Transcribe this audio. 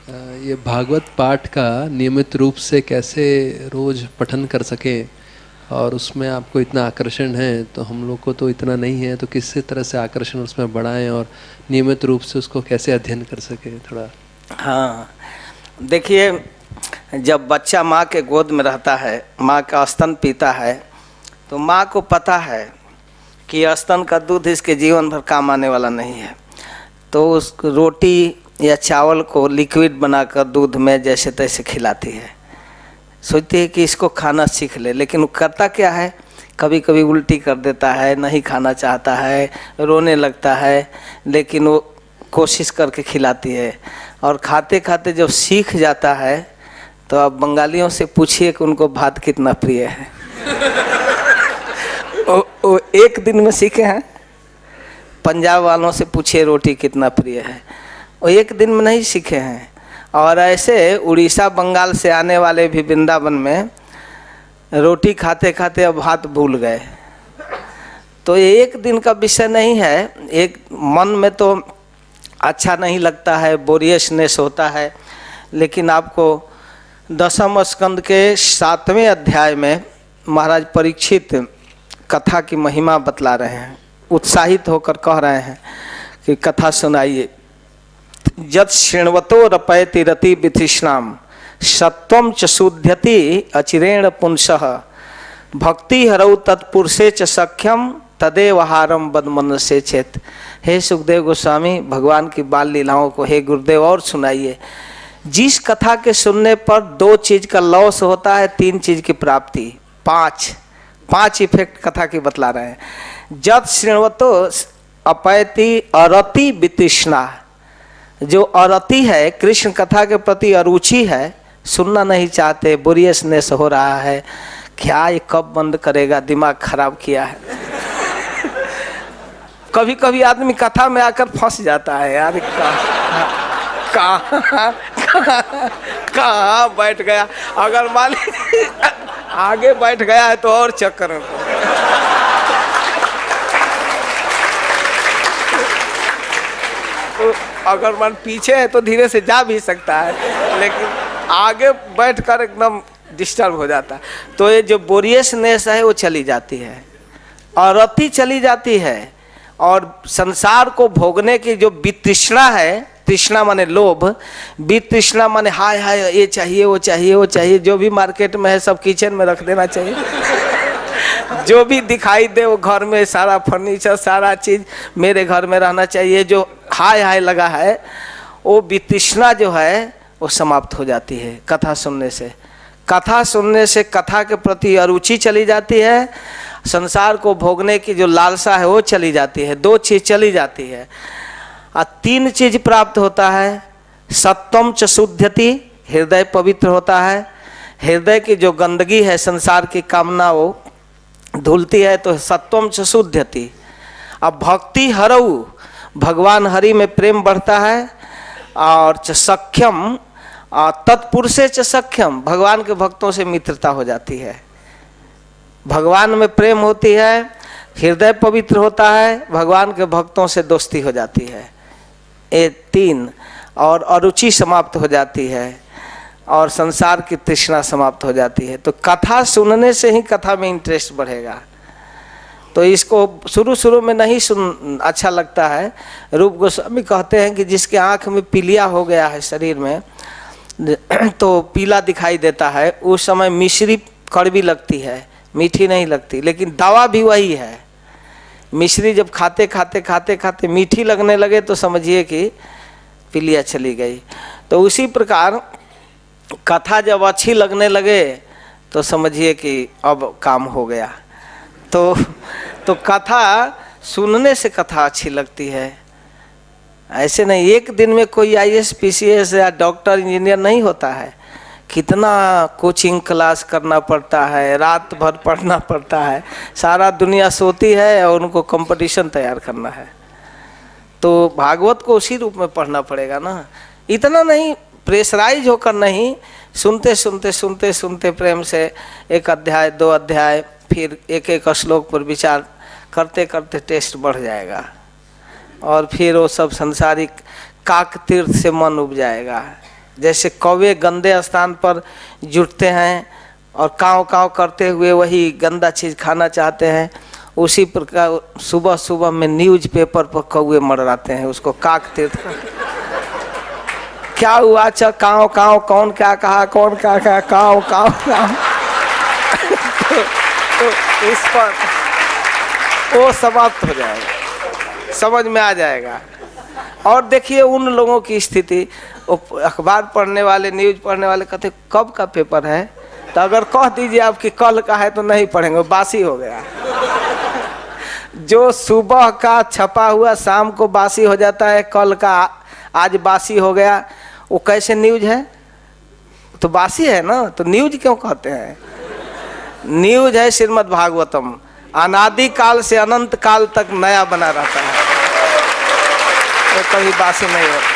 ये भागवत पाठ का नियमित रूप से कैसे रोज पठन कर सके, और उसमें आपको इतना आकर्षण है, तो हम लोग को तो इतना नहीं है, तो किस तरह से आकर्षण उसमें बढ़ाएं और नियमित रूप से उसको कैसे अध्ययन कर सके थोड़ा। हाँ, देखिए, जब बच्चा माँ के गोद में रहता है, माँ का स्तन पीता है, तो माँ को पता है कि स्तन का दूध इसके जीवन भर काम आने वाला नहीं है। तो उस रोटी या चावल को लिक्विड बनाकर दूध में जैसे तैसे खिलाती है, सोचती है कि इसको खाना सीख ले। लेकिन वो करता क्या है, कभी कभी उल्टी कर देता है, नहीं खाना चाहता है, रोने लगता है, लेकिन वो कोशिश करके खिलाती है। और खाते खाते जब सीख जाता है, तो अब बंगालियों से पूछिए कि उनको भात कितना प्रिय है। वो एक दिन में सीखे हैं। पंजाब वालों से पूछिए रोटी कितना प्रिय है, वो एक दिन में नहीं सीखे हैं। और ऐसे उड़ीसा बंगाल से आने वाले भी वृंदावन में रोटी खाते खाते अब भात भूल गए। तो ये एक दिन का विषय नहीं है। एक मन में तो अच्छा नहीं लगता है, बोरियसनेस होता है, लेकिन आपको दसम स्कंद के 7वें अध्याय में महाराज परीक्षित कथा की महिमा बतला रहे हैं। उत्साहित होकर कह रहे हैं कि कथा सुनाइए। यत् शृण्वतो रपयति रति वितृष्णाम सत्वं च शुध्यति अचिरेण पुंसः भक्ति हरौ तत्पुरुषे च सख्यम तदेव हारम बदमन से चेत। हे सुखदेव गोस्वामी, भगवान की बाल लीलाओं को हे गुरुदेव और सुनाइए। जिस कथा के सुनने पर 2 चीज का लॉस होता है, 3 चीज की प्राप्ति, 5 इफेक्ट कथा की बतला रहे हैं। जत शृण्वतो अपैति अरति वितृष्णा, जो अरति है, कृष्ण कथा के प्रति अरुचि है, सुनना नहीं चाहते, बोरियसनेस हो रहा है, क्या ये कब बंद करेगा, दिमाग खराब किया है। कभी कभी आदमी कथा में आकर फंस जाता है, यार कहाँ बैठ गया। अगर मान आगे बैठ गया है तो और चक्कर में। तो अगर मन पीछे है तो धीरे से जा भी सकता है, लेकिन आगे बैठकर एकदम डिस्टर्ब हो जाता है। तो ये जो बोरियसनेस है वो चली जाती है, और अति चली जाती है, और संसार को भोगने की जो वितृष्णा है, तृष्णा माने लोभ, वितृष्णा माने हाय हाय ये चाहिए वो चाहिए वो चाहिए, जो भी मार्केट में है सब किचन में रख देना चाहिए। जो भी दिखाई दे वो घर में, सारा फर्नीचर, सारा चीज मेरे घर में रहना चाहिए, जो हाय हाय लगा है, वो वितृष्णा जो है वो समाप्त हो जाती है कथा सुनने से। कथा सुनने से कथा के प्रति अरुचि चली जाती है, संसार को भोगने की जो लालसा है वो चली जाती है, 2 चीज चली जाती है, और 3 चीज प्राप्त होता है। सत्वम च शुध्यति, हृदय पवित्र होता है, हृदय की जो गंदगी है, संसार की कामना वो धुलती है, तो सत्वम च शुध्यति। अब भक्ति हरऊ, भगवान हरि में प्रेम बढ़ता है, और च सख्यम, तत्पुरुषे च सख्यम, भगवान के भक्तों से मित्रता हो जाती है। भगवान में प्रेम होती है, हृदय पवित्र होता है, भगवान के भक्तों से दोस्ती हो जाती है, ये 3, और अरुचि समाप्त हो जाती है, और संसार की तृष्णा समाप्त हो जाती है। तो कथा सुनने से ही कथा में इंटरेस्ट बढ़ेगा। तो इसको शुरू में नहीं सुन अच्छा लगता है। रूप गोस्वामी कहते हैं कि जिसके आँख में पीलिया हो गया है शरीर में, तो पीला दिखाई देता है, उस समय मिश्री कड़वी लगती है, मीठी नहीं लगती, लेकिन दवा भी वही है। मिश्री जब खाते खाते खाते खाते मीठी लगने लगे तो समझिए कि पीलिया चली गई। तो उसी प्रकार कथा जब अच्छी लगने लगे तो समझिए कि अब काम हो गया। तो कथा सुनने से कथा अच्छी लगती है, ऐसे नहीं। एक दिन में कोई IAS PCS या डॉक्टर इंजीनियर नहीं होता है, कितना कोचिंग क्लास करना पड़ता है, रात भर पढ़ना पड़ता है, सारा दुनिया सोती है और उनको कंपटीशन तैयार करना है। तो भागवत को उसी रूप में पढ़ना पड़ेगा ना, इतना नहीं प्रेशराइज होकर नहीं, सुनते सुनते सुनते सुनते प्रेम से 1 अध्याय 2 अध्याय, फिर एक श्लोक पर विचार करते करते टेस्ट बढ़ जाएगा, और फिर वो सब संसारिक काक तीर्थ से मन उब जाएगा। जैसे कौवे गंदे स्थान पर जुटते हैं और काव काव करते हुए वही गंदा चीज़ खाना चाहते हैं, उसी प्रकार सुबह सुबह में न्यूज पेपर पर कौवे मरवाते हैं उसको काक तीर्थ। क्या हुआ? अच्छा काव काव, कौन क्या कहा, कौन क्या कहा, काव काव काव। तो इस पर वो समाप्त हो जाएगा, समझ में आ जाएगा। और देखिए उन लोगों की स्थिति, अखबार पढ़ने वाले, न्यूज पढ़ने वाले कहते कब का पेपर है, तो अगर कह दीजिए आपकी कल का है तो नहीं पढ़ेंगे, बासी हो गया। जो सुबह का छपा हुआ शाम को बासी हो जाता है, कल का आज बासी हो गया, वो कैसे न्यूज है? तो बासी है ना, तो न्यूज क्यों कहते हैं? न्यूज है श्रीमद् भागवतम, अनादि काल से अनंत काल तक नया बना रहता है, तो कभी बासी नहीं होता।